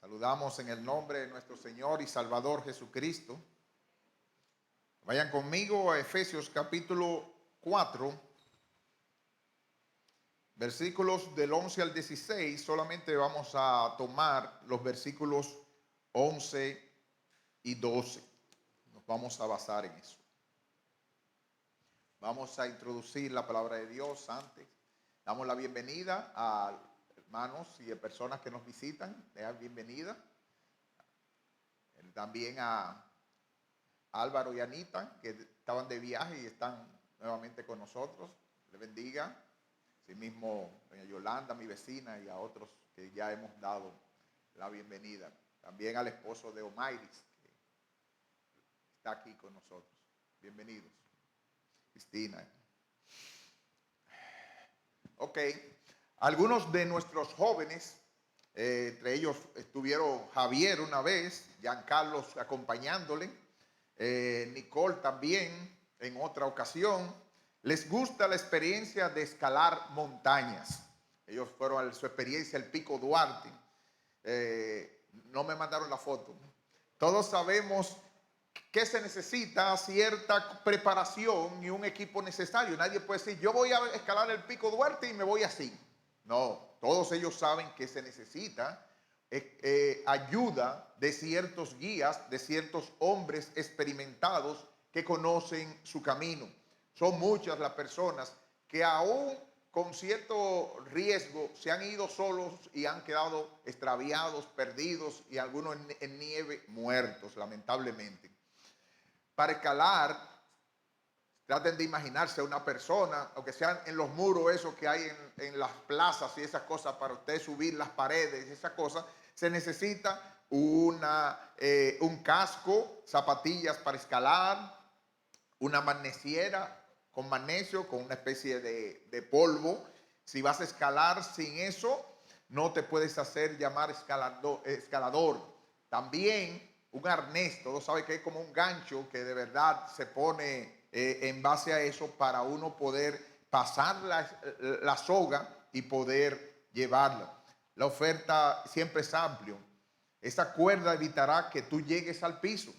Saludamos en el nombre de nuestro Señor y Salvador Jesucristo. Vayan conmigo a Efesios capítulo 4, versículos del 11 al 16. Solamente vamos a tomar los versículos 11 y 12. Nos vamos a basar en eso. Vamos a introducir la palabra de Dios antes. Damos la bienvenida a hermanos y a personas que nos visitan. Le dan bienvenida. También a Álvaro y Anita, que estaban de viaje y están nuevamente con nosotros. Le bendiga. Asimismo, doña Yolanda, mi vecina, y a otros que ya hemos dado la bienvenida. También al esposo de Omairis, que está aquí con nosotros. Bienvenidos. Cristina. Ok. Algunos de nuestros jóvenes, entre ellos estuvieron Javier una vez, Giancarlos acompañándole, Nicole también en otra ocasión. Les gusta la experiencia de escalar montañas. Ellos fueron a su experiencia el Pico Duarte. No me mandaron la foto. Todos sabemos que se necesita cierta preparación y un equipo necesario. Nadie puede decir, yo voy a escalar el Pico Duarte y me voy así. No, todos ellos saben que se necesita ayuda de ciertos guías, de ciertos hombres experimentados que conocen su camino. Son muchas las personas que aún con cierto riesgo se han ido solos y han quedado extraviados, perdidos y algunos en nieve muertos, lamentablemente. Para escalar, traten de imaginarse a una persona, aunque sean en los muros esos que hay en las plazas y esas cosas, para usted subir las paredes y esas cosas, se necesita un casco, zapatillas para escalar, una magnesiera con magnesio, con una especie de polvo. Si vas a escalar sin eso, no te puedes hacer llamar escalador. También un arnés, todos saben que es como un gancho que de verdad se pone en base a eso para uno poder pasar la soga y poder llevarla. La oferta siempre es amplio. Esa cuerda evitará que tú llegues al piso.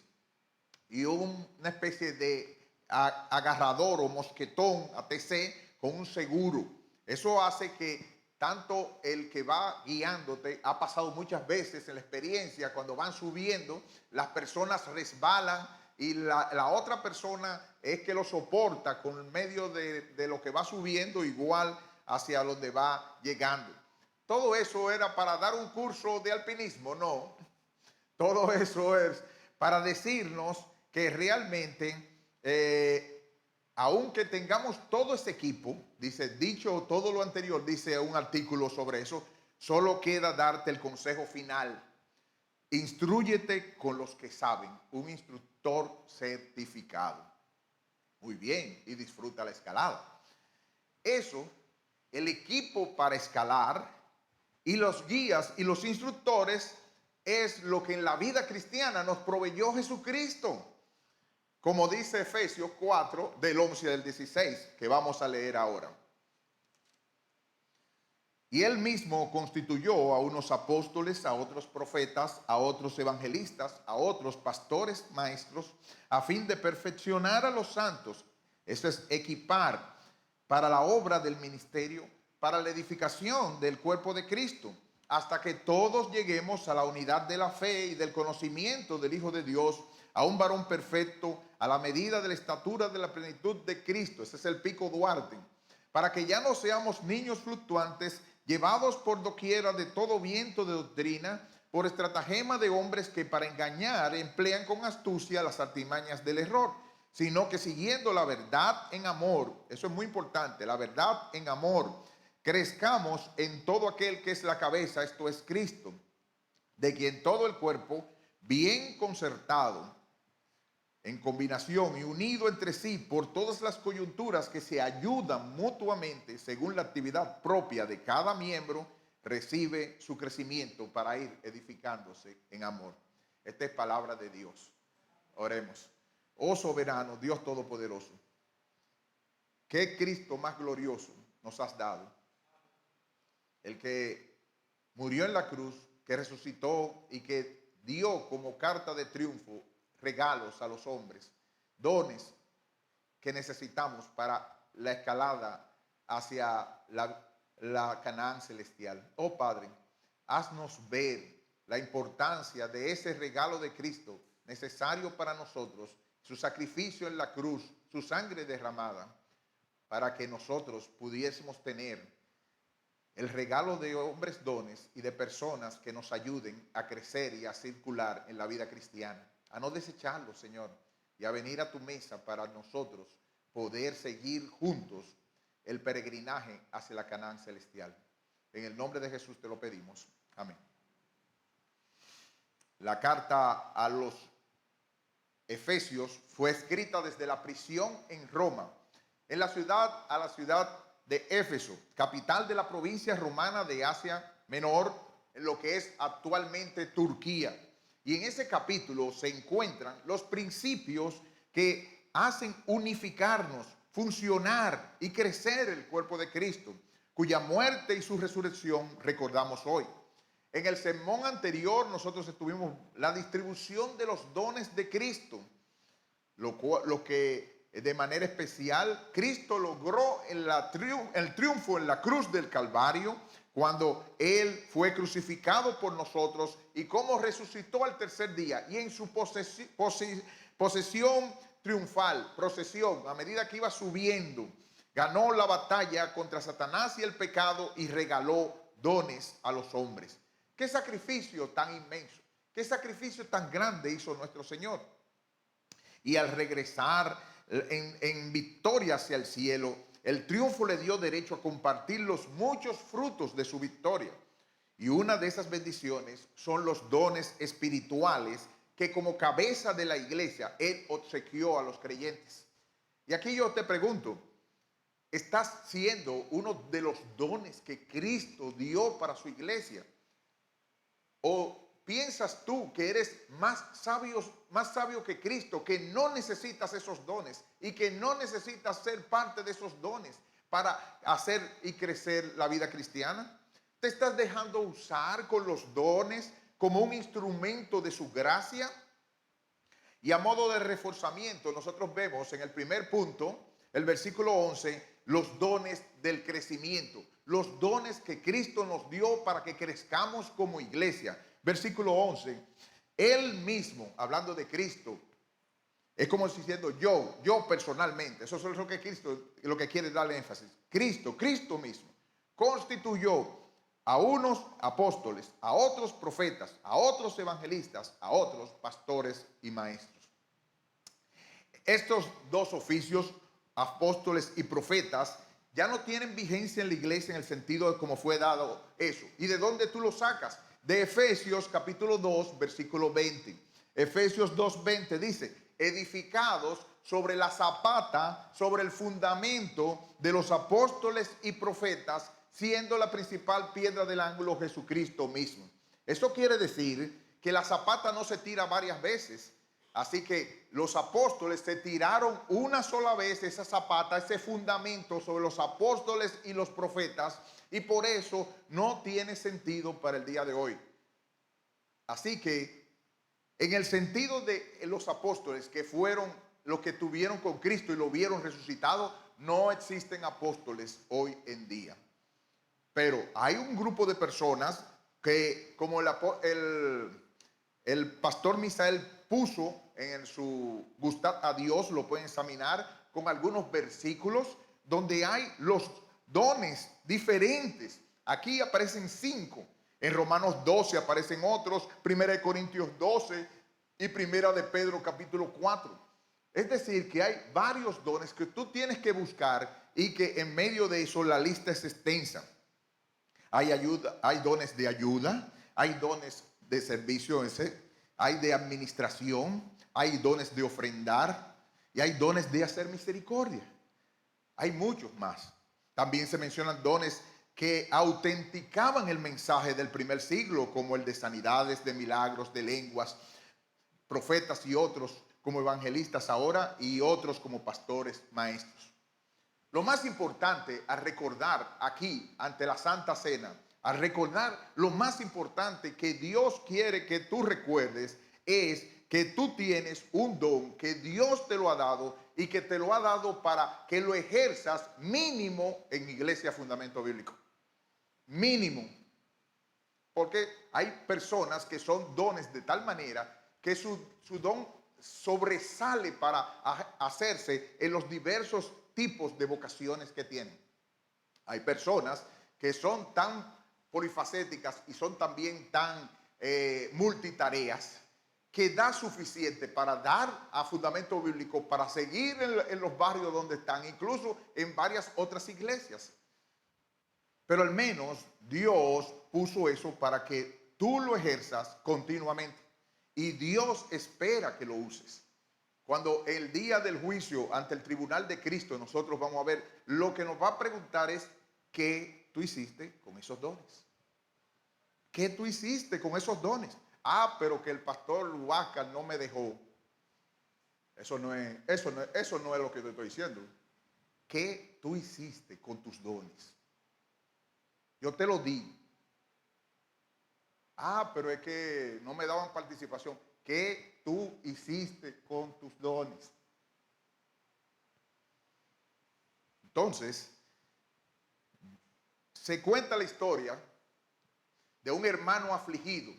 Y una especie de agarrador o mosquetón ATC con un seguro. Eso hace que tanto el que va guiándote, ha pasado muchas veces en la experiencia, cuando van subiendo, las personas resbalan y la otra persona es que lo soporta con medio de lo que va subiendo, igual hacia donde va llegando. Todo eso era para dar un curso de alpinismo, no. Todo eso es para decirnos que realmente, aunque tengamos todo ese equipo, dice, dicho todo lo anterior, dice un artículo sobre eso, solo queda darte el consejo final. Instrúyete con los que saben, un instructor certificado. Muy bien, y disfruta la escalada. Eso, el equipo para escalar y los guías y los instructores es lo que en la vida cristiana nos proveyó Jesucristo. Como dice Efesios 4, del 11 al 16, que vamos a leer ahora. Y él mismo constituyó a unos apóstoles, a otros profetas, a otros evangelistas, a otros pastores, maestros, a fin de perfeccionar a los santos. Eso es equipar para la obra del ministerio, para la edificación del cuerpo de Cristo, hasta que todos lleguemos a la unidad de la fe y del conocimiento del Hijo de Dios, a un varón perfecto, a la medida de la estatura de la plenitud de Cristo. Ese es el Pico Duarte. Para que ya no seamos niños fluctuantes, llevados por doquiera de todo viento de doctrina, por estratagema de hombres que para engañar emplean con astucia las artimañas del error, sino que siguiendo la verdad en amor, eso es muy importante, la verdad en amor, crezcamos en todo aquel que es la cabeza, esto es Cristo, de quien todo el cuerpo, bien concertado, en combinación y unido entre sí por todas las coyunturas que se ayudan mutuamente según la actividad propia de cada miembro, recibe su crecimiento para ir edificándose en amor. Esta es palabra de Dios. Oremos. Oh soberano, Dios todopoderoso, ¿qué Cristo más glorioso nos has dado? El que murió en la cruz, que resucitó y que dio como carta de triunfo regalos a los hombres, dones que necesitamos para la escalada hacia la Canaán celestial. Oh Padre, haznos ver la importancia de ese regalo de Cristo necesario para nosotros, su sacrificio en la cruz, su sangre derramada, para que nosotros pudiésemos tener el regalo de hombres dones y de personas que nos ayuden a crecer y a circular en la vida cristiana, a no desecharlo, Señor, y a venir a tu mesa para nosotros poder seguir juntos el peregrinaje hacia la Canaán celestial. En el nombre de Jesús te lo pedimos. Amén. La carta a los Efesios fue escrita desde la prisión en Roma, a la ciudad de Éfeso, capital de la provincia romana de Asia Menor, en lo que es actualmente Turquía. Y en ese capítulo se encuentran los principios que hacen unificarnos, funcionar y crecer el cuerpo de Cristo, cuya muerte y su resurrección recordamos hoy. En el sermón anterior nosotros estuvimos la distribución de los dones de Cristo, lo que de manera especial Cristo logró el triunfo en la cruz del Calvario, cuando Él fue crucificado por nosotros y cómo resucitó al tercer día, y en su procesión triunfal, a medida que iba subiendo, ganó la batalla contra Satanás y el pecado y regaló dones a los hombres. Qué sacrificio tan inmenso, qué sacrificio tan grande hizo nuestro Señor. Y al regresar en victoria hacia el cielo, el triunfo le dio derecho a compartir los muchos frutos de su victoria. Y una de esas bendiciones son los dones espirituales que como cabeza de la iglesia Él obsequió a los creyentes. Y aquí yo te pregunto, ¿estás siendo uno de los dones que Cristo dio para su iglesia? ¿O piensas tú que eres más sabio que Cristo, que no necesitas esos dones y que no necesitas ser parte de esos dones para hacer y crecer la vida cristiana? ¿Te estás dejando usar con los dones como un instrumento de su gracia? Y a modo de reforzamiento, nosotros vemos en el primer punto, el versículo 11, los dones del crecimiento, los dones que Cristo nos dio para que crezcamos como iglesia. Versículo 11, Él mismo, hablando de Cristo, es como diciendo yo personalmente, eso es lo que Cristo, lo que quiere darle énfasis. Cristo mismo, constituyó a unos apóstoles, a otros profetas, a otros evangelistas, a otros pastores y maestros. Estos dos oficios, apóstoles y profetas, ya no tienen vigencia en la iglesia en el sentido de cómo fue dado eso. ¿Y de dónde tú lo sacas? De Efesios capítulo 2, versículo 20. Efesios 2:20 dice, edificados sobre la zapata, sobre el fundamento de los apóstoles y profetas, siendo la principal piedra del ángulo Jesucristo mismo. Eso quiere decir que la zapata no se tira varias veces. Así que los apóstoles se tiraron una sola vez esa zapata, ese fundamento sobre los apóstoles y los profetas, y por eso no tiene sentido para el día de hoy. Así que en el sentido de los apóstoles que fueron los que tuvieron con Cristo y lo vieron resucitado, no existen apóstoles hoy en día. Pero hay un grupo de personas que, como el pastor Misael puso en su Gustad a Dios, lo pueden examinar con algunos versículos donde hay los dones diferentes. Aquí aparecen 5. En Romanos 12 aparecen otros, 1 Corintios 12 y 1 de Pedro capítulo 4. Es decir, que hay varios dones que tú tienes que buscar y que en medio de eso la lista es extensa. Hay dones de ayuda, hay dones de servicio, hay de administración, hay dones de ofrendar y hay dones de hacer misericordia. Hay muchos más. También se mencionan dones que autenticaban el mensaje del primer siglo, como el de sanidades, de milagros, de lenguas, profetas y otros como evangelistas ahora y otros como pastores, maestros. Lo más importante a recordar aquí ante la Santa Cena, a recordar lo más importante que Dios quiere que tú recuerdes es que tú tienes un don que Dios te lo ha dado y que te lo ha dado para que lo ejerzas mínimo en Iglesia Fundamento Bíblico. Mínimo. Porque hay personas que son dones de tal manera que su don sobresale para hacerse en los diversos tipos de vocaciones que tienen. Hay personas que son tan polifacéticas y son también tan multitareas que da suficiente para dar a Fundamento Bíblico, para seguir en los barrios donde están, incluso en varias otras iglesias. Pero al menos Dios puso eso para que tú lo ejerzas continuamente. Y Dios espera que lo uses. Cuando el día del juicio ante el tribunal de Cristo nosotros vamos a ver, lo que nos va a preguntar es ¿qué tú hiciste con esos dones? ¿Qué tú hiciste con esos dones? Ah, pero que el pastor Huáscar no me dejó. Eso no es lo que te estoy diciendo. ¿Qué tú hiciste con tus dones? Yo te lo di. Ah, pero es que no me daban participación. ¿Qué tú hiciste con tus dones? Entonces, se cuenta la historia de un hermano afligido.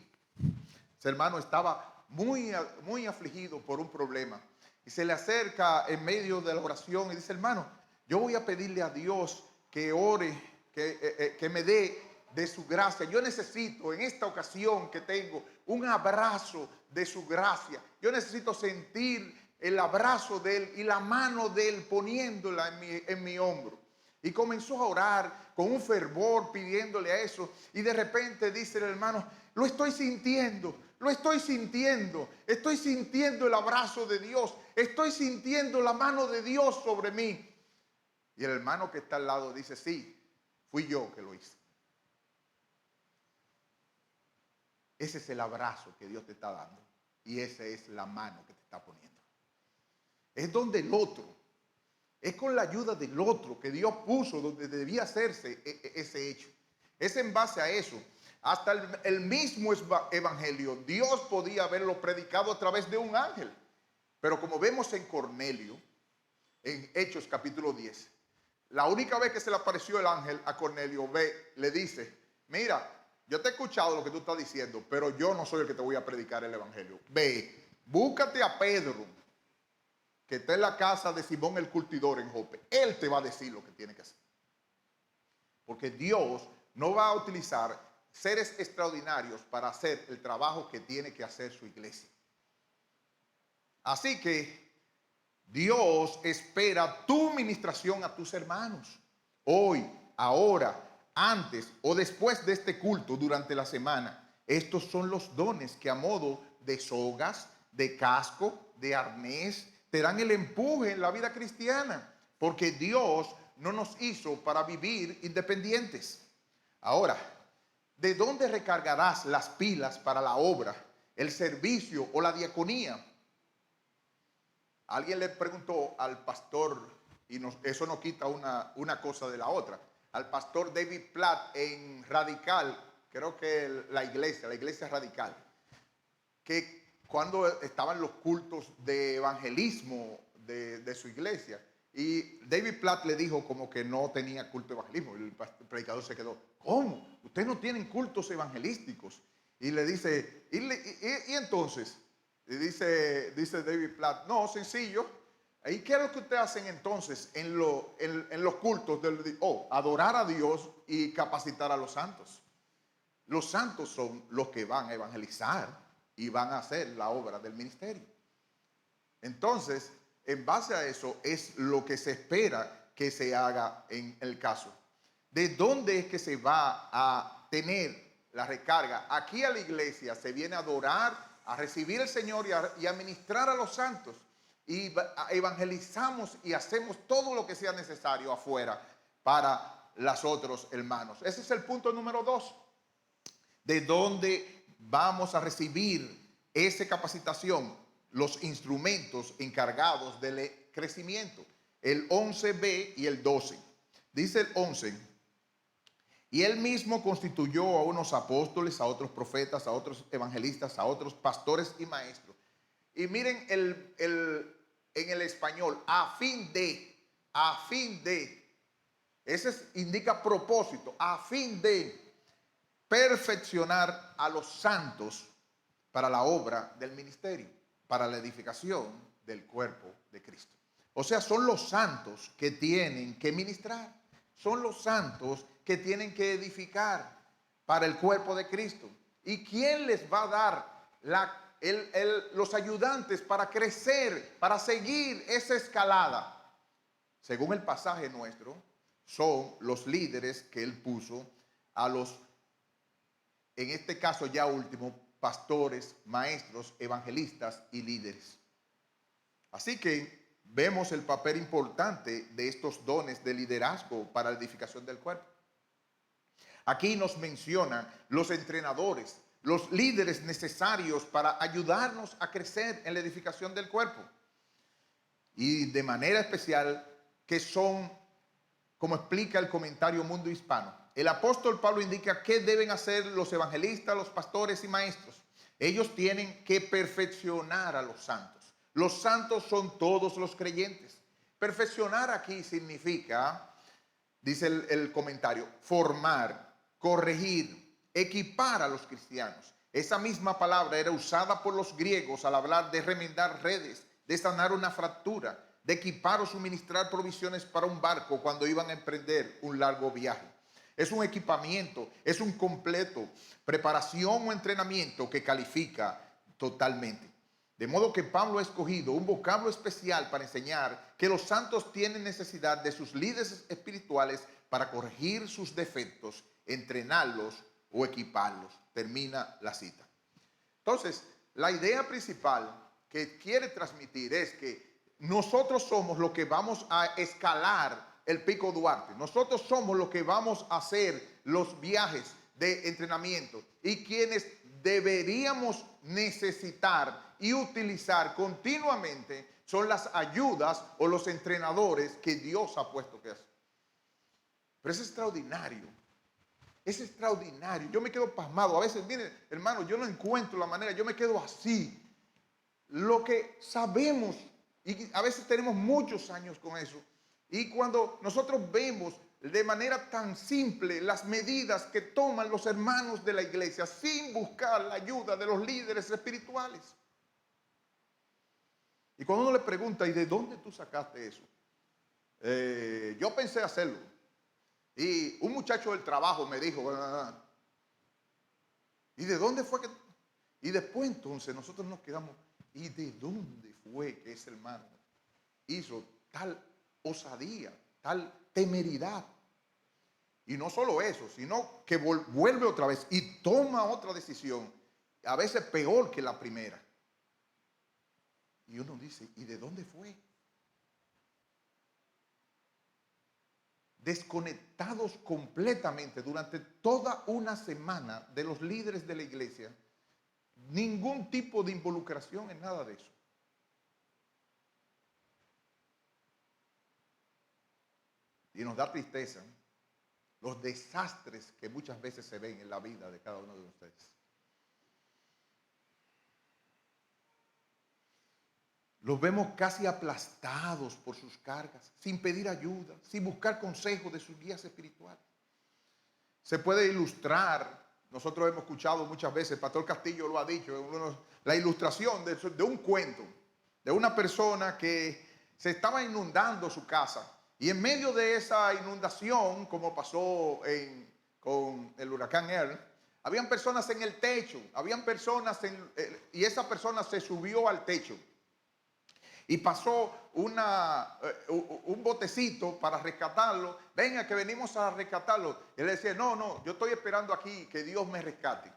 Ese hermano estaba muy afligido por un problema. Y se le acerca en medio de la oración y dice, hermano, yo voy a pedirle a Dios que ore, que me dé de su gracia. Yo necesito en esta ocasión que tengo un abrazo de su gracia. Yo necesito sentir el abrazo de él y la mano de él poniéndola en mi hombro. Y comenzó a orar con un fervor pidiéndole a eso. Y de repente dice el hermano, lo estoy sintiendo. Estoy sintiendo el abrazo de Dios. Estoy sintiendo la mano de Dios sobre mí. Y el hermano que está al lado dice, sí, fui yo que lo hice. Ese es el abrazo que Dios te está dando. Y esa es la mano que te está poniendo. Es donde el otro, es con la ayuda del otro que Dios puso donde debía hacerse ese hecho. Es en base a eso. Hasta el mismo evangelio, Dios podía haberlo predicado a través de un ángel. Pero como vemos en Cornelio, en Hechos capítulo 10, la única vez que se le apareció el ángel a Cornelio, le dice, mira, yo te he escuchado lo que tú estás diciendo, pero yo no soy el que te voy a predicar el evangelio. Ve, búscate a Pedro, que está en la casa de Simón el curtidor en Jope. Él te va a decir lo que tiene que hacer. Porque Dios no va a utilizar seres extraordinarios para hacer el trabajo que tiene que hacer su iglesia. Así que Dios espera tu ministración a tus hermanos. Hoy, ahora, antes o después de este culto durante la semana. Estos son los dones que a modo de sogas, de casco, de arnés, te dan el empuje en la vida cristiana. Porque Dios no nos hizo para vivir independientes. Ahora, ¿de dónde recargarás las pilas para la obra, el servicio o la diaconía? Alguien le preguntó al pastor, y eso no quita una cosa de la otra, al pastor David Platt en Radical, creo que la iglesia Radical, que cuando estaban los cultos de evangelismo de su iglesia, y David Platt le dijo como que no tenía culto de evangelismo. El predicador se quedó, ¿cómo? Ustedes no tienen cultos evangelísticos. Y le dice, ¿y entonces? Y dice David Platt, no, sencillo. ¿Y qué es lo que ustedes hacen entonces en los cultos? Adorar a Dios y capacitar a los santos. Los santos son los que van a evangelizar y van a hacer la obra del ministerio. Entonces, en base a eso es lo que se espera que se haga en el caso. ¿De dónde es que se va a tener la recarga? Aquí a la iglesia se viene a adorar, a recibir al Señor y a ministrar a los santos. Y evangelizamos y hacemos todo lo que sea necesario afuera para los otros hermanos. Ese es el punto número 2. ¿De dónde vamos a recibir esa capacitación? Los instrumentos encargados del crecimiento. El 11b y el 12. Dice el 11, Y él mismo constituyó a unos apóstoles, a otros profetas, a otros evangelistas, a otros pastores y maestros. Y miren en el español, a fin de, indica propósito, a fin de perfeccionar a los santos para la obra del ministerio, para la edificación del cuerpo de Cristo. O sea, son los santos que tienen que ministrar, son los santos que tienen que edificar para el cuerpo de Cristo. ¿Y quién les va a dar los ayudantes para crecer, para seguir esa escalada? Según el pasaje nuestro, son los líderes que él puso a los, en este caso ya último, pastores, maestros, evangelistas y líderes. Así que vemos el papel importante de estos dones de liderazgo para la edificación del cuerpo. Aquí nos mencionan los entrenadores, los líderes necesarios para ayudarnos a crecer en la edificación del cuerpo. Y de manera especial que son, como explica el comentario Mundo Hispano, el apóstol Pablo indica qué deben hacer los evangelistas, los pastores y maestros. Ellos tienen que perfeccionar a los santos. Los santos son todos los creyentes. Perfeccionar aquí significa, dice el comentario, formar, corregir, equipar a los cristianos. Esa misma palabra era usada por los griegos al hablar de remendar redes, de sanar una fractura, de equipar o suministrar provisiones para un barco cuando iban a emprender un largo viaje. Es un equipamiento, es un completo, preparación o entrenamiento que califica totalmente. De modo que Pablo ha escogido un vocablo especial para enseñar que los santos tienen necesidad de sus líderes espirituales para corregir sus defectos, entrenarlos o equiparlos. Termina la cita. Entonces, la idea principal que quiere transmitir es que nosotros somos los que vamos a escalar el Pico Duarte. Nosotros somos los que vamos a hacer los viajes de entrenamiento y quienes deberíamos necesitar y utilizar continuamente son las ayudas o los entrenadores que Dios ha puesto que hacer. Pero es extraordinario. Es extraordinario. Yo me quedo pasmado. A veces, miren, hermano, yo no encuentro la manera. Yo me quedo así. Lo que sabemos, y a veces tenemos muchos años con eso, y cuando nosotros vemos de manera tan simple las medidas que toman los hermanos de la iglesia sin buscar la ayuda de los líderes espirituales. Y cuando uno le pregunta, ¿y de dónde tú sacaste eso? Yo pensé hacerlo. Y un muchacho del trabajo me dijo, ¿y de dónde fue que? Y después entonces nosotros nos quedamos, ¿y de dónde fue que ese hermano hizo tal osadía, tal temeridad? Y no solo eso, sino que vuelve otra vez y toma otra decisión, a veces peor que la primera. Y uno dice, ¿y de dónde fue? Desconectados completamente durante toda una semana de los líderes de la iglesia, ningún tipo de involucración en nada de eso. Y nos da tristeza los desastres que muchas veces se ven en la vida de cada uno de ustedes. Los vemos casi aplastados por sus cargas, sin pedir ayuda, sin buscar consejo de sus guías espirituales. Se puede ilustrar, nosotros hemos escuchado muchas veces, el pastor Castillo lo ha dicho, la ilustración de un cuento, de una persona que se estaba inundando su casa. Y en medio de esa inundación, como pasó con el huracán Earl, habían personas en el techo, y esa persona se subió al techo. Y pasó un botecito para rescatarlo. Venga, que venimos a rescatarlo. Él decía, no, yo estoy esperando aquí que Dios me rescate.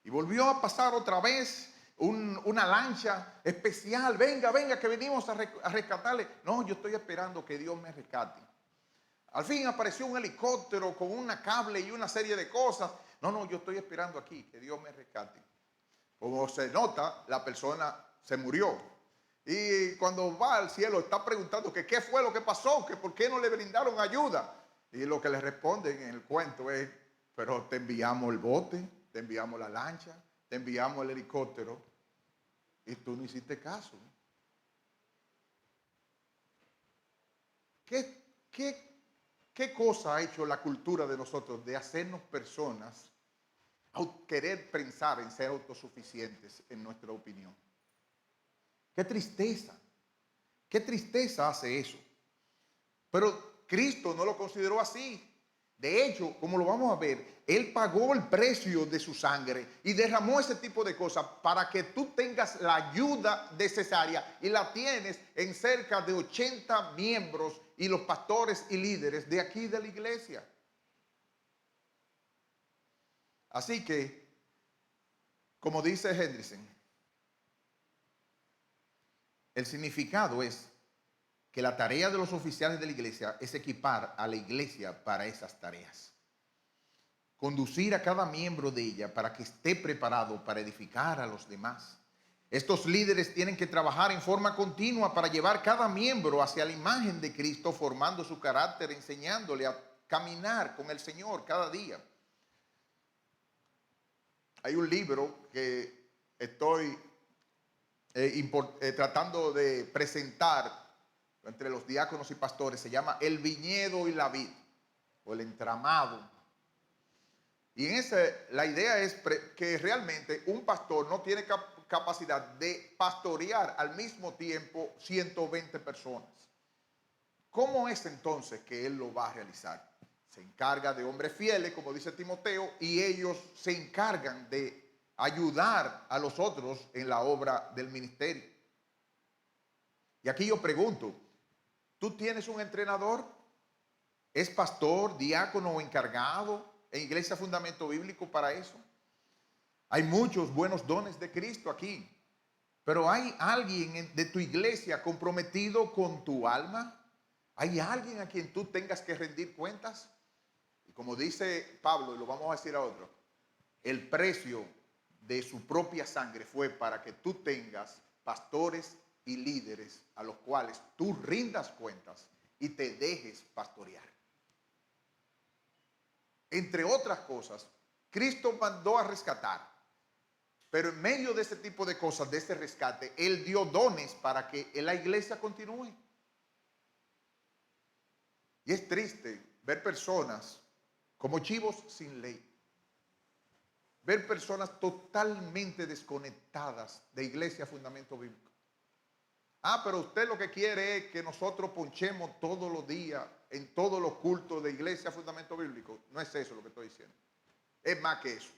Y volvió a pasar otra vez una lancha especial. Venga, que venimos a rescatarle. No, yo estoy esperando que Dios me rescate. Al fin apareció un helicóptero con una cable y una serie de cosas. No, yo estoy esperando aquí que Dios me rescate. Como se nota, la persona se murió. Y cuando va al cielo está preguntando que qué fue lo que pasó, que por qué no le brindaron ayuda. Y lo que le responden en el cuento es, pero te enviamos el bote, te enviamos la lancha, te enviamos el helicóptero y tú no hiciste caso. ¿Qué cosa ha hecho la cultura de nosotros de hacernos personas querer pensar en ser autosuficientes en nuestra opinión? Qué tristeza, qué tristeza hace eso. Pero Cristo no lo consideró así. De hecho, como lo vamos a ver, Él pagó el precio de su sangre y derramó ese tipo de cosas para que tú tengas la ayuda necesaria, y la tienes en cerca de 80 miembros y los pastores y líderes de aquí de la iglesia. Así que, como dice Hendrickson, el significado es que la tarea de los oficiales de la iglesia es equipar a la iglesia para esas tareas. Conducir a cada miembro de ella para que esté preparado para edificar a los demás. Estos líderes tienen que trabajar en forma continua para llevar cada miembro hacia la imagen de Cristo, formando su carácter, enseñándole a caminar con el Señor cada día. Hay un libro que estoy tratando de presentar entre los diáconos y pastores, se llama El viñedo y la vid, o el entramado. Y en ese, la idea es que realmente un pastor no tiene capacidad de pastorear al mismo tiempo 120 personas. ¿Cómo es entonces que él lo va a realizar? Se encarga de hombres fieles, como dice Timoteo, y ellos se encargan de ayudar a los otros en la obra del ministerio. Y aquí yo pregunto, ¿tú tienes un entrenador? ¿Es pastor, diácono o encargado en Iglesia Fundamento Bíblico para eso? Hay muchos buenos dones de Cristo aquí, pero ¿hay alguien de tu iglesia comprometido con tu alma? ¿Hay alguien a quien tú tengas que rendir cuentas? Y como dice Pablo, y lo vamos a decir a otro, el precio de su propia sangre fue para que tú tengas pastores y líderes a los cuales tú rindas cuentas y te dejes pastorear. Entre otras cosas, Cristo mandó a rescatar, pero en medio de ese tipo de cosas, de ese rescate, Él dio dones para que la iglesia continúe. Y es triste ver personas como chivos sin ley, ver personas totalmente desconectadas de Iglesia Fundamento Bíblico. Ah, pero usted lo que quiere es que nosotros ponchemos todos los días en todos los cultos de Iglesia Fundamento Bíblico. No es eso lo que estoy diciendo. Es más que eso.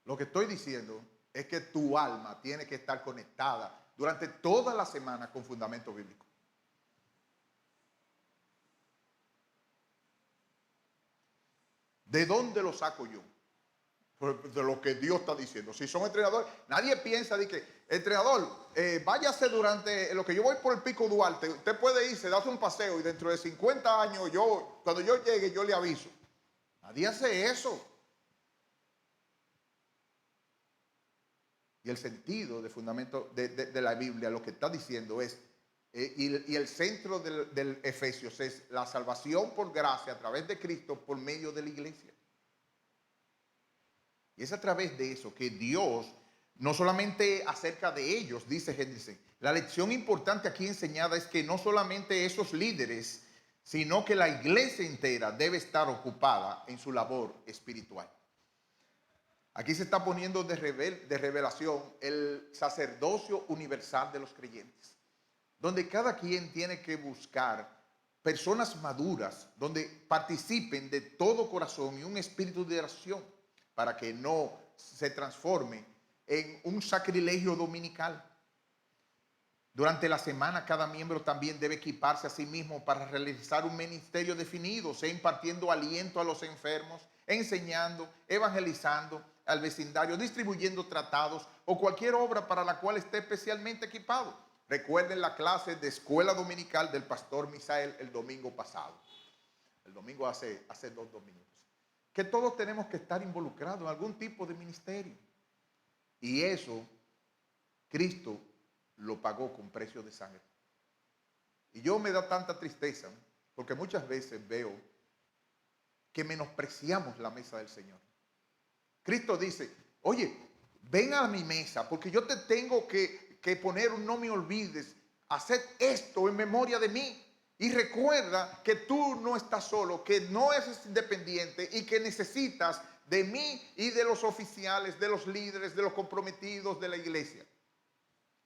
Lo que estoy diciendo es que tu alma tiene que estar conectada durante toda la semana con Fundamento Bíblico. ¿De dónde lo saco yo? De lo que Dios está diciendo. Si son entrenadores, nadie piensa de que, entrenador, váyase durante lo que yo voy por el Pico Duarte, usted puede irse, darse un paseo y dentro de 50 años, cuando yo llegue, yo le aviso. Nadie hace eso. Y el sentido de fundamento de la Biblia, lo que está diciendo es, y el centro del Efesios es la salvación por gracia a través de Cristo por medio de la iglesia. Y es a través de eso que Dios, no solamente acerca de ellos, dice Hendrickson, la lección importante aquí enseñada es que no solamente esos líderes, sino que la iglesia entera debe estar ocupada en su labor espiritual. Aquí se está poniendo de revelación el sacerdocio universal de los creyentes, donde cada quien tiene que buscar personas maduras, donde participen de todo corazón y un espíritu de oración, para que no se transforme en un sacrilegio dominical. Durante la semana, cada miembro también debe equiparse a sí mismo para realizar un ministerio definido, sea impartiendo aliento a los enfermos, enseñando, evangelizando al vecindario, distribuyendo tratados o cualquier obra para la cual esté especialmente equipado. Recuerden la clase de escuela dominical del pastor Misael el domingo pasado. El domingo hace 2 domingos. Que todos tenemos que estar involucrados en algún tipo de ministerio. Y eso, Cristo lo pagó con precio de sangre. Y yo me da tanta tristeza porque muchas veces veo que menospreciamos la mesa del Señor. Cristo dice, oye, ven a mi mesa, porque yo te tengo que poner un no me olvides, hacer esto en memoria de mí. Y recuerda que tú no estás solo, que no eres independiente y que necesitas de mí y de los oficiales, de los líderes, de los comprometidos de la iglesia.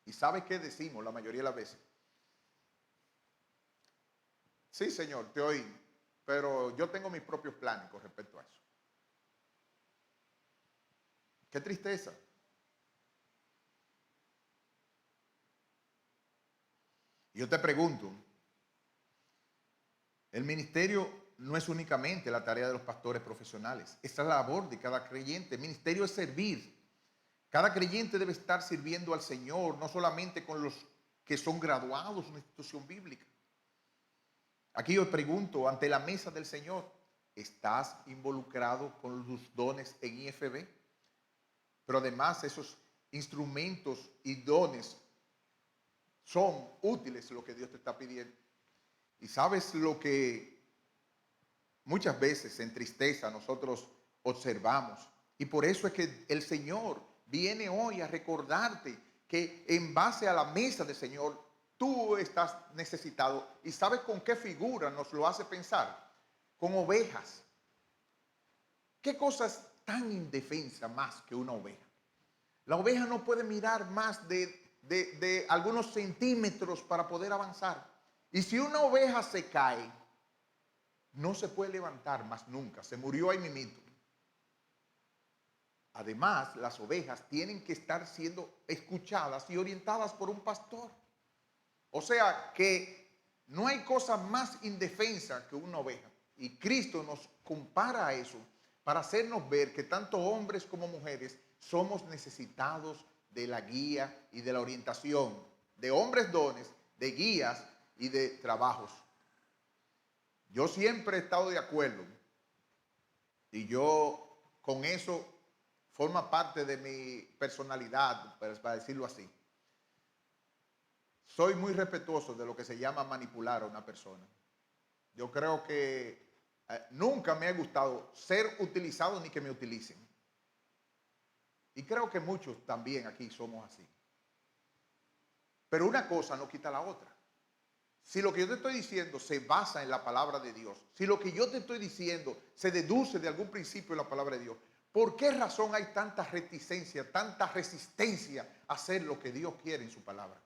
¿Y sabes qué decimos la mayoría de las veces? Sí, Señor, te oí, pero yo tengo mis propios planes con respecto a eso. Qué tristeza. Yo te pregunto, el ministerio no es únicamente la tarea de los pastores profesionales, esta es la labor de cada creyente. El ministerio es servir. Cada creyente debe estar sirviendo al Señor, no solamente con los que son graduados en una institución bíblica. Aquí yo pregunto, ante la mesa del Señor, ¿estás involucrado con los dones en IFB? Pero además esos instrumentos y dones son útiles, lo que Dios te está pidiendo. Y sabes lo que muchas veces en tristeza nosotros observamos. Y por eso es que el Señor viene hoy a recordarte que en base a la mesa del Señor, tú estás necesitado. ¿Y sabes con qué figura nos lo hace pensar? Con ovejas. ¿Qué cosa es tan indefensa más que una oveja? La oveja no puede mirar más de algunos centímetros para poder avanzar. Y si una oveja se cae, no se puede levantar más nunca. Se murió ahí mismito. Además, las ovejas tienen que estar siendo escuchadas y orientadas por un pastor. O sea que no hay cosa más indefensa que una oveja. Y Cristo nos compara a eso para hacernos ver que tanto hombres como mujeres somos necesitados de la guía y de la orientación, de hombres dones, de guías y de trabajos. Yo siempre he estado de acuerdo y yo con eso forma parte de mi personalidad, para decirlo así. Soy muy respetuoso de lo que se llama manipular a una persona. Yo creo que nunca me ha gustado ser utilizado ni que me utilicen. Y creo que muchos también aquí somos así. Pero una cosa no quita la otra. Si lo que yo te estoy diciendo se basa en la palabra de Dios, si lo que yo te estoy diciendo se deduce de algún principio de la palabra de Dios, ¿por qué razón hay tanta reticencia, tanta resistencia a hacer lo que Dios quiere en su palabra?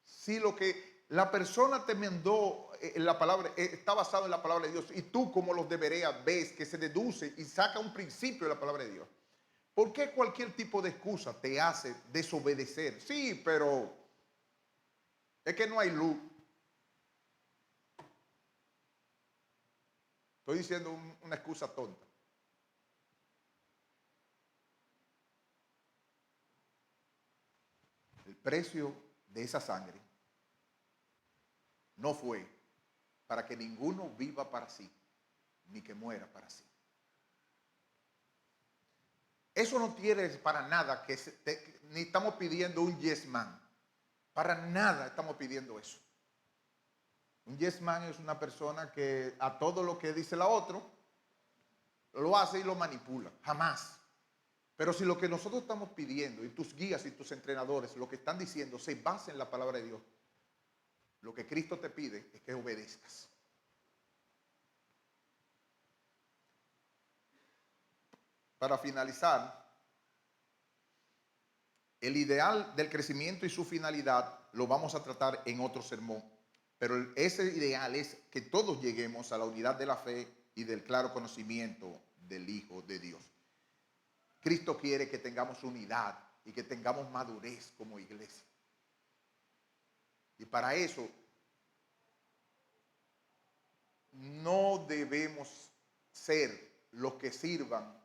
Si lo que la persona te mandó en la palabra está basado en la palabra de Dios y tú como los deberías ves que se deduce y saca un principio de la palabra de Dios, ¿por qué cualquier tipo de excusa te hace desobedecer? Sí, pero es que no hay luz. Estoy diciendo una excusa tonta. El precio de esa sangre no fue para que ninguno viva para sí, ni que muera para sí. Eso no quiere para nada ni estamos pidiendo un yes man. Para nada estamos pidiendo eso. Un yes man es una persona que a todo lo que dice la otra lo hace y lo manipula. Jamás. Pero si lo que nosotros estamos pidiendo y tus guías y tus entrenadores lo que están diciendo se basa en la palabra de Dios, lo que Cristo te pide es que obedezcas. Para finalizar, el ideal del crecimiento y su finalidad lo vamos a tratar en otro sermón. Pero ese ideal es que todos lleguemos a la unidad de la fe y del claro conocimiento del Hijo de Dios. Cristo quiere que tengamos unidad y que tengamos madurez como iglesia. Y para eso no debemos ser los que sirvan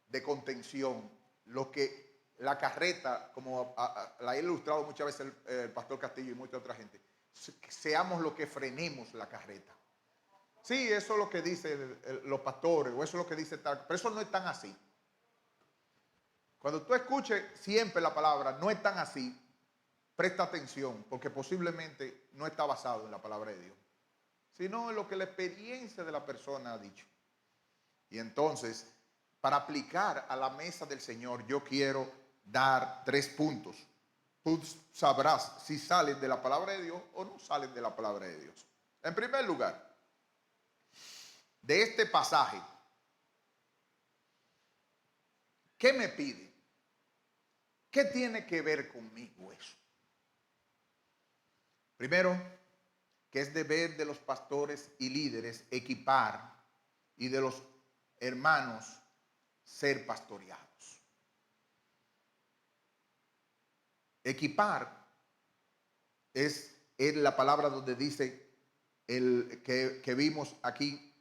de contención, los que la carreta, como la ha ilustrado muchas veces el pastor Castillo y mucha otra gente, seamos los que frenemos la carreta. Sí, eso es lo que dicen los pastores, o eso es lo que dice tal, pero eso no es tan así. Cuando tú escuches siempre la palabra, no es tan así. presta atención, porque posiblemente no está basado en la palabra de Dios, sino en lo que la experiencia de la persona ha dicho. Y entonces, para aplicar a la mesa del Señor, yo quiero dar 3 puntos. Tú sabrás si salen de la palabra de Dios o no salen de la palabra de Dios. En primer lugar, de este pasaje, ¿qué me pide? ¿Qué tiene que ver conmigo eso? Primero, que es deber de los pastores y líderes equipar y de los hermanos ser pastoreados. Equipar es la palabra donde dice el que vimos aquí,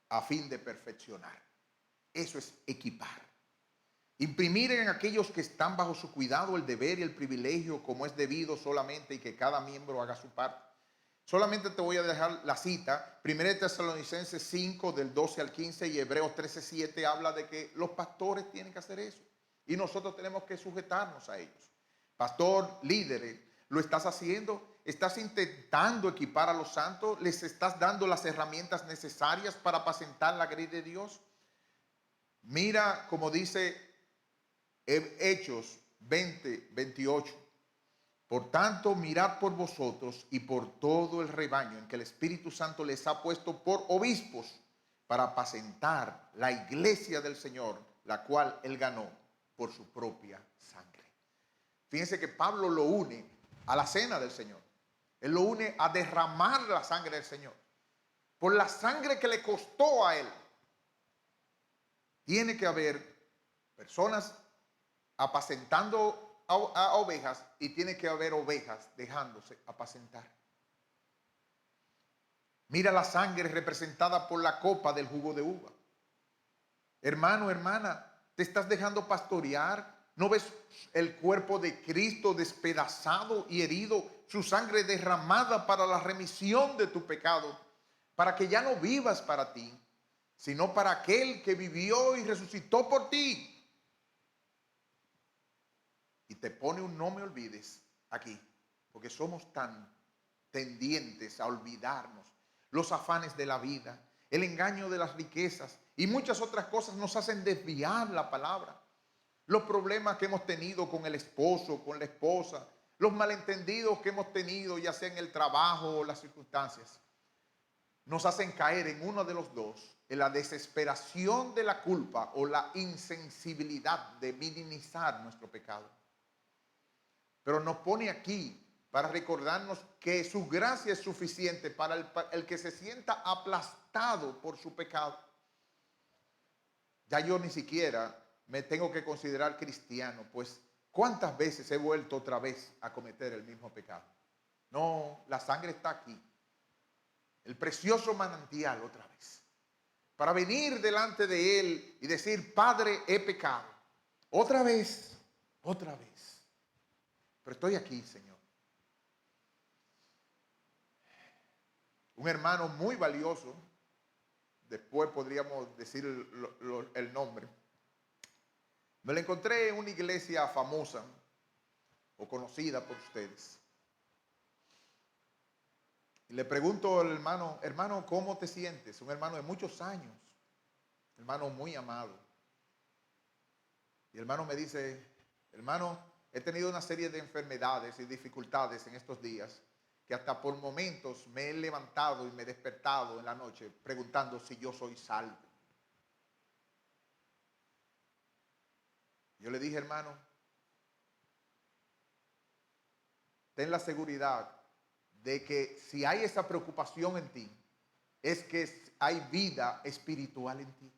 a fin de perfeccionar. Eso es equipar. Imprimir en aquellos que están bajo su cuidado el deber y el privilegio como es debido solamente, y que cada miembro haga su parte. Solamente te voy a dejar la cita. 1 Tesalonicenses 5 del 12 al 15 y Hebreos 13:7 habla de que los pastores tienen que hacer eso y nosotros tenemos que sujetarnos a ellos. Pastor, líder, ¿lo estás haciendo? ¿Estás intentando equipar a los santos? ¿Les estás dando las herramientas necesarias para apacentar la grey de Dios? Mira como dice Hechos 20:28. Por tanto, mirad por vosotros y por todo el rebaño en que el Espíritu Santo les ha puesto por obispos para apacentar la iglesia del Señor, la cual él ganó por su propia sangre. Fíjense que Pablo lo une a la cena del Señor. Él lo une a derramar la sangre del Señor. Por la sangre que le costó a él. Tiene que haber personas apacentando a ovejas y tiene que haber ovejas dejándose apacentar. Mira la sangre representada por la copa del jugo de uva. Hermano, hermana, ¿te estás dejando pastorear? ¿No ves el cuerpo de Cristo despedazado y herido, su sangre derramada para la remisión de tu pecado, para que ya no vivas para ti, sino para aquel que vivió y resucitó por ti? Y te pone un no me olvides aquí, porque somos tan tendientes a olvidarnos. Los afanes de la vida, el engaño de las riquezas y muchas otras cosas nos hacen desviar la palabra. Los problemas que hemos tenido con el esposo, con la esposa, los malentendidos que hemos tenido, ya sea en el trabajo o las circunstancias, nos hacen caer en uno de los dos, en la desesperación de la culpa o la insensibilidad de minimizar nuestro pecado. Pero nos pone aquí para recordarnos que su gracia es suficiente para el que se sienta aplastado por su pecado. Ya yo ni siquiera me tengo que considerar cristiano, pues ¿cuántas veces he vuelto otra vez a cometer el mismo pecado? No, la sangre está aquí. El precioso manantial otra vez. Para venir delante de Él y decir, Padre, he pecado. Otra vez, otra vez. Pero estoy aquí, Señor. Un hermano muy valioso, después podríamos decir el nombre. Me lo encontré en una iglesia famosa o conocida por ustedes. Y le pregunto al hermano, hermano, ¿cómo te sientes? Un hermano de muchos años, hermano muy amado. Y el hermano me dice, hermano, he tenido una serie de enfermedades y dificultades en estos días que hasta por momentos me he levantado y me he despertado en la noche preguntando si yo soy salvo. Yo le dije, hermano, ten la seguridad de que si hay esa preocupación en ti, es que hay vida espiritual en ti.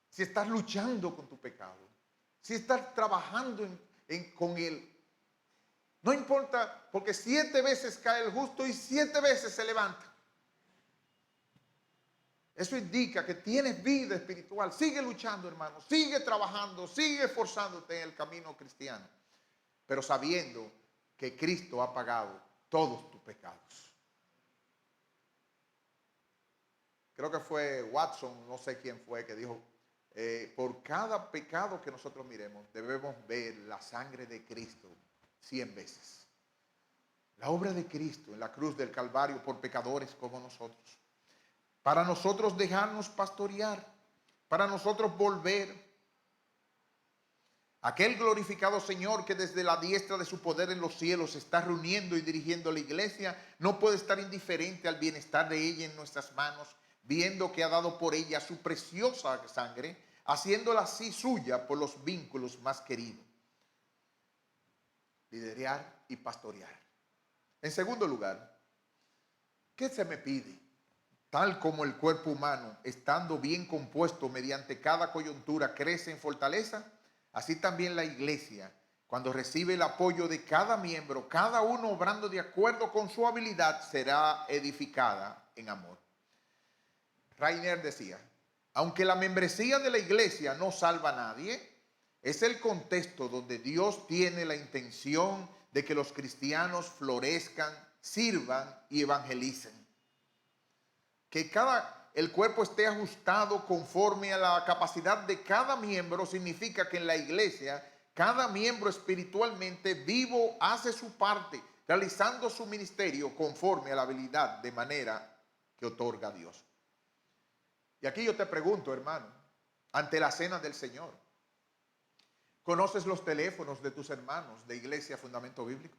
Si estás luchando con tu pecado, si estás trabajando con él, no importa, porque 7 veces cae el justo y 7 veces se levanta. Eso indica que tienes vida espiritual. Sigue luchando, hermano. Sigue trabajando, sigue esforzándote en el camino cristiano. Pero sabiendo que Cristo ha pagado todos tus pecados. Creo que fue Watson, no sé quién fue, que dijo, por cada pecado que nosotros miremos, debemos ver la sangre de Cristo 100 veces. La obra de Cristo en la cruz del Calvario por pecadores como nosotros. Para nosotros dejarnos pastorear, para nosotros volver. Aquel glorificado Señor que desde la diestra de su poder en los cielos está reuniendo y dirigiendo la iglesia, no puede estar indiferente al bienestar de ella en nuestras manos, viendo que ha dado por ella su preciosa sangre, haciéndola así suya por los vínculos más queridos. Liderar y pastorear. En segundo lugar, ¿qué se me pide? Tal como el cuerpo humano, estando bien compuesto mediante cada coyuntura, crece en fortaleza, así también la iglesia, cuando recibe el apoyo de cada miembro, cada uno obrando de acuerdo con su habilidad, será edificada en amor. Rainer decía, aunque la membresía de la iglesia no salva a nadie, es el contexto donde Dios tiene la intención de que los cristianos florezcan, sirvan y evangelicen. Que el cuerpo esté ajustado conforme a la capacidad de cada miembro significa que en la iglesia cada miembro espiritualmente vivo hace su parte, realizando su ministerio conforme a la habilidad de manera que otorga Dios. Y aquí yo te pregunto, hermano, ante la cena del Señor, ¿conoces los teléfonos de tus hermanos de Iglesia Fundamento Bíblico?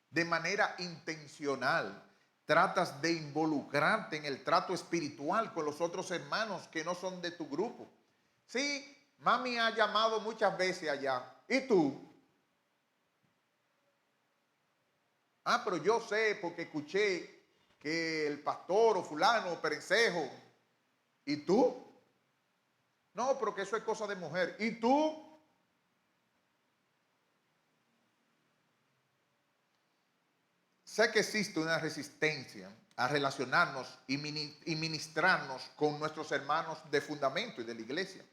De manera intencional, tratas de involucrarte en el trato espiritual con los otros hermanos que no son de tu grupo. Sí, mami ha llamado muchas veces allá. ¿Y tú? Pero yo sé porque escuché que el pastor o fulano o perencejo. ¿Y tú? No, pero que eso es cosa de mujer. ¿Y tú? Sé que existe una resistencia a relacionarnos y ministrarnos con nuestros hermanos de fundamento y de la iglesia.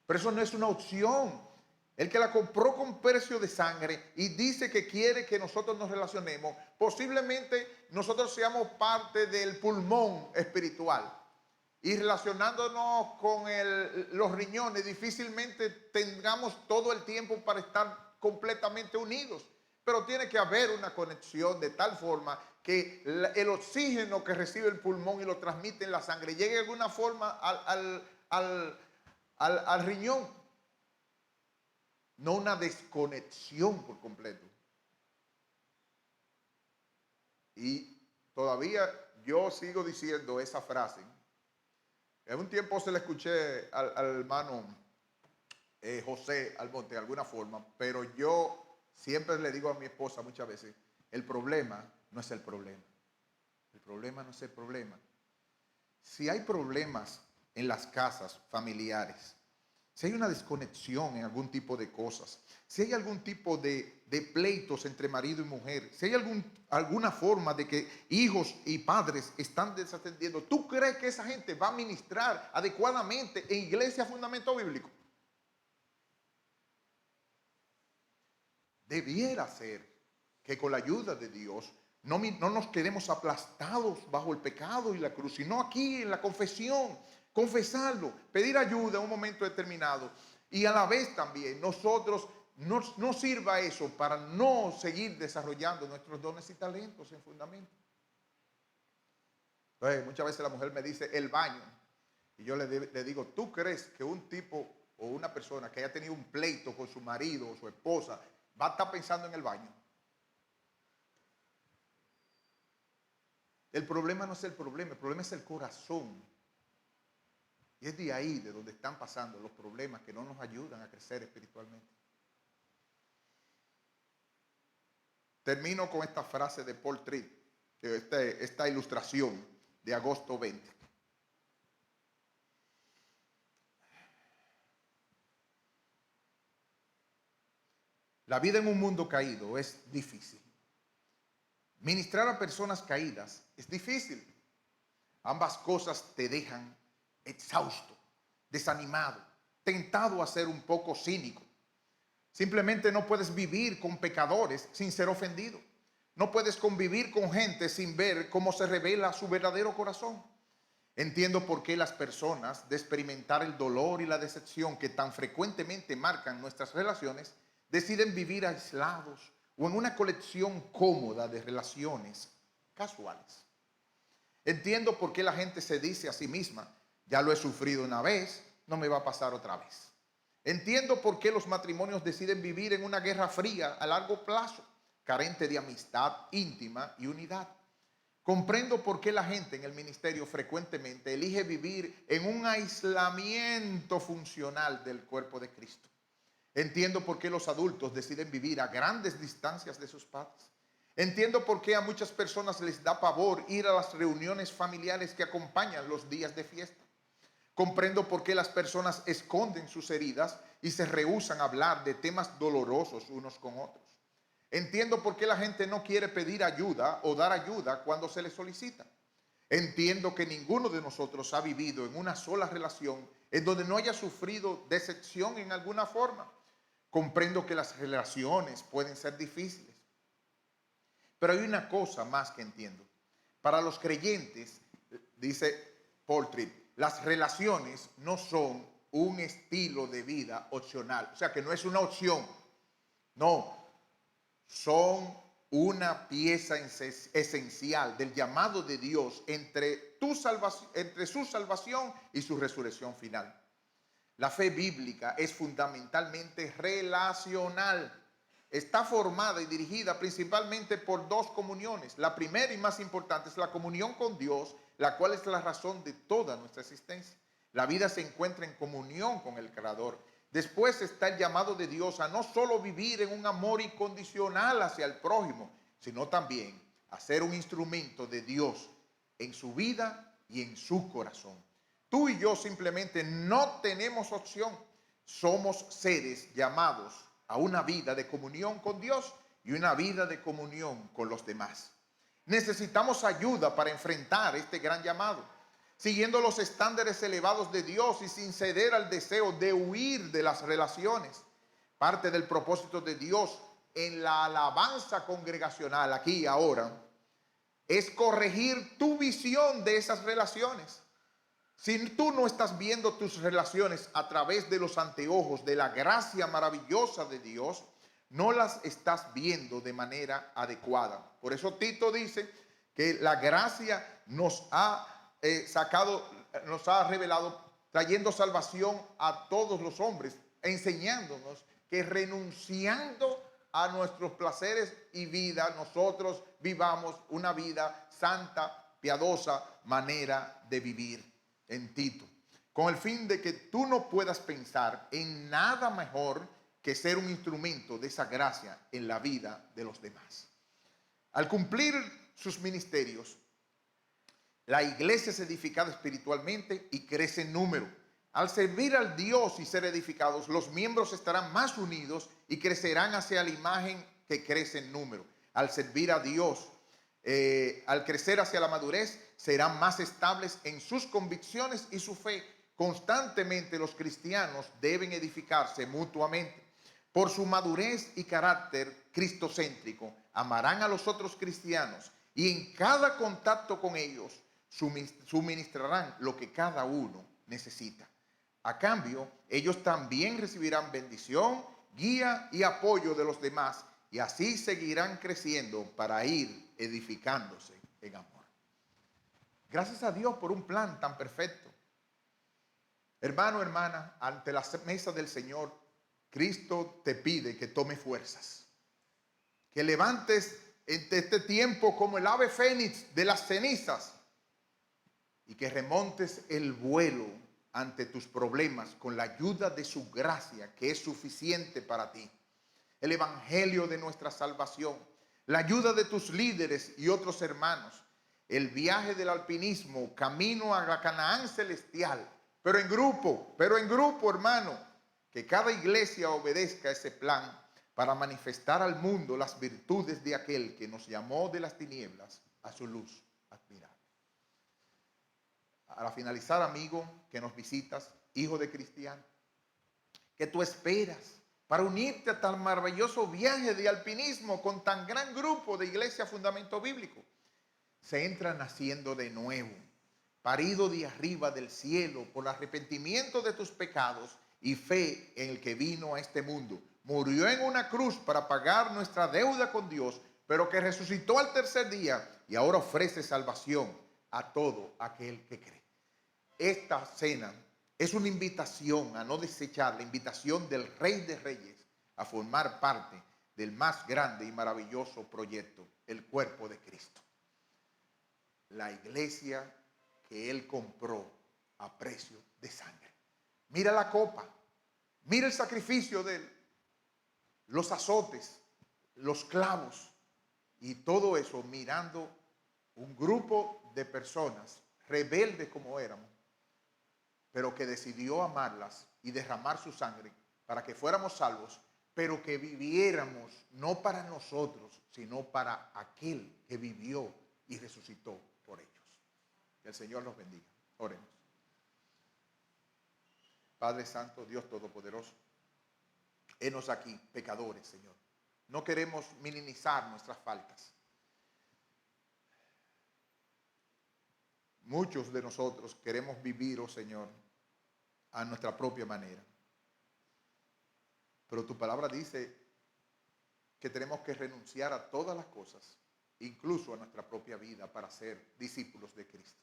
Pero eso no es una opción. El que la compró con precio de sangre y dice que quiere que nosotros nos relacionemos, posiblemente nosotros seamos parte del pulmón espiritual. Y relacionándonos con los riñones, difícilmente tengamos todo el tiempo para estar completamente unidos. Pero tiene que haber una conexión de tal forma que el oxígeno que recibe el pulmón y lo transmite en la sangre llegue de alguna forma al riñón. No una desconexión por completo. Y todavía yo sigo diciendo esa frase. En un tiempo se la escuché al hermano José Almonte de alguna forma, pero yo siempre le digo a mi esposa muchas veces, el problema no es el problema. El problema no es el problema. Si hay problemas en las casas familiares, si hay una desconexión en algún tipo de cosas, si hay algún tipo de pleitos entre marido y mujer, si hay alguna forma de que hijos y padres están desatendiendo, ¿tú crees que esa gente va a ministrar adecuadamente en Iglesia Fundamento Bíblico? Debiera ser que con la ayuda de Dios no nos quedemos aplastados bajo el pecado y la cruz, sino aquí en la confesión, confesarlo, pedir ayuda en un momento determinado. Y a la vez también nosotros no sirva eso para no seguir desarrollando nuestros dones y talentos en fundamento. Entonces, muchas veces la mujer me dice el baño. Y yo le digo, ¿tú crees que un tipo o una persona que haya tenido un pleito con su marido o su esposa va a estar pensando en el baño? El problema no es el problema es el corazón. Y es de ahí de donde están pasando los problemas que no nos ayudan a crecer espiritualmente. Termino con esta frase de Paul Tripp, esta ilustración de agosto 20. La vida en un mundo caído es difícil. Ministrar a personas caídas es difícil. Ambas cosas te dejan exhausto, desanimado, tentado a ser un poco cínico. Simplemente no puedes vivir con pecadores sin ser ofendido. No puedes convivir con gente sin ver cómo se revela su verdadero corazón. Entiendo por qué las personas, de experimentar el dolor y la decepción que tan frecuentemente marcan nuestras relaciones, deciden vivir aislados o en una colección cómoda de relaciones casuales. Entiendo por qué la gente se dice a sí misma, ya lo he sufrido una vez, no me va a pasar otra vez. Entiendo por qué los matrimonios deciden vivir en una guerra fría a largo plazo, carente de amistad íntima y unidad. Comprendo por qué la gente en el ministerio frecuentemente elige vivir en un aislamiento funcional del cuerpo de Cristo. Entiendo por qué los adultos deciden vivir a grandes distancias de sus padres. Entiendo por qué a muchas personas les da pavor ir a las reuniones familiares que acompañan los días de fiesta. Comprendo por qué las personas esconden sus heridas y se rehúsan a hablar de temas dolorosos unos con otros. Entiendo por qué la gente no quiere pedir ayuda o dar ayuda cuando se le solicita. Entiendo que ninguno de nosotros ha vivido en una sola relación en donde no haya sufrido decepción en alguna forma. Comprendo que las relaciones pueden ser difíciles. Pero hay una cosa más que entiendo. Para los creyentes, dice Paul Tripp, las relaciones no son un estilo de vida opcional. O sea, que no es una opción. No, son una pieza esencial del llamado de Dios entre su salvación y su resurrección final. La fe bíblica es fundamentalmente relacional. Está formada y dirigida principalmente por dos comuniones. La primera y más importante es la comunión con Dios, la cual es la razón de toda nuestra existencia. La vida se encuentra en comunión con el Creador. Después está el llamado de Dios a no solo vivir en un amor incondicional hacia el prójimo, sino también a ser un instrumento de Dios en su vida y en su corazón. Tú y yo simplemente no tenemos opción. Somos seres llamados a una vida de comunión con Dios y una vida de comunión con los demás. Necesitamos ayuda para enfrentar este gran llamado, siguiendo los estándares elevados de Dios y sin ceder al deseo de huir de las relaciones. Parte del propósito de Dios en la alabanza congregacional, aquí y ahora, es corregir tu visión de esas relaciones. Si tú no estás viendo tus relaciones a través de los anteojos de la gracia maravillosa de Dios, no las estás viendo de manera adecuada. Por eso Tito dice que la gracia nos ha nos ha revelado, trayendo salvación a todos los hombres, enseñándonos que renunciando a nuestros placeres y vida, nosotros vivamos una vida santa, piadosa manera de vivir en Tito, con el fin de que tú no puedas pensar en nada mejor que ser un instrumento de esa gracia en la vida de los demás. Al cumplir sus ministerios, la iglesia es edificada espiritualmente y crece en número. Al servir al Dios y ser edificados, los miembros estarán más unidos y crecerán hacia la imagen que crece en número. Al servir a Dios, al crecer hacia la madurez, serán más estables en sus convicciones y su fe. Constantemente los cristianos deben edificarse mutuamente. Por su madurez y carácter cristocéntrico, amarán a los otros cristianos y en cada contacto con ellos suministrarán lo que cada uno necesita. A cambio, ellos también recibirán bendición, guía y apoyo de los demás, y así seguirán creciendo para ir edificándose en amor. Gracias a Dios por un plan tan perfecto. Hermano, hermana, ante la mesa del Señor, Cristo te pide que tome fuerzas, que levantes en este tiempo como el ave fénix de las cenizas y que remontes el vuelo ante tus problemas con la ayuda de su gracia, que es suficiente para ti. El evangelio de nuestra salvación, la ayuda de tus líderes y otros hermanos, el viaje del alpinismo camino a la Canaán celestial, pero en grupo, hermano, que cada iglesia obedezca ese plan para manifestar al mundo las virtudes de aquel que nos llamó de las tinieblas a su luz admirable. Al finalizar, amigo, que nos visitas, hijo de cristiano, ¿qué tú esperas para unirte a tan maravilloso viaje de alpinismo con tan gran grupo de Iglesia Fundamento Bíblico? Se entra naciendo de nuevo, parido de arriba del cielo por el arrepentimiento de tus pecados y fe en el que vino a este mundo. Murió en una cruz para pagar nuestra deuda con Dios, pero que resucitó al tercer día y ahora ofrece salvación a todo aquel que cree. Esta cena es una invitación a no desechar la invitación del Rey de Reyes a formar parte del más grande y maravilloso proyecto, el cuerpo de Cristo. La iglesia que Él compró a precio de sangre. Mira la copa, mira el sacrificio de Él, los azotes, los clavos y todo eso mirando un grupo de personas rebeldes como éramos, pero que decidió amarlas y derramar su sangre para que fuéramos salvos, pero que viviéramos no para nosotros, sino para aquel que vivió y resucitó por ellos. Que el Señor los bendiga. Oremos. Padre Santo, Dios Todopoderoso, henos aquí, pecadores, Señor. No queremos minimizar nuestras faltas. Muchos de nosotros queremos vivir, oh Señor, a nuestra propia manera. Pero tu palabra dice que tenemos que renunciar a todas las cosas, incluso a nuestra propia vida, para ser discípulos de Cristo.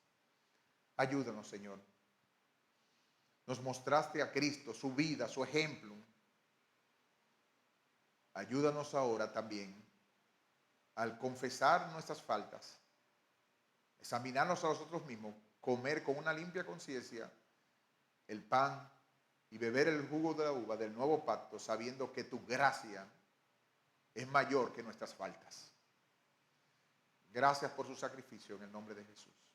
Ayúdanos, Señor. Nos mostraste a Cristo, su vida, su ejemplo. Ayúdanos ahora también, al confesar nuestras faltas, examinarnos a nosotros mismos, comer con una limpia conciencia el pan y beber el jugo de la uva del nuevo pacto, sabiendo que tu gracia es mayor que nuestras faltas. Gracias por su sacrificio en el nombre de Jesús.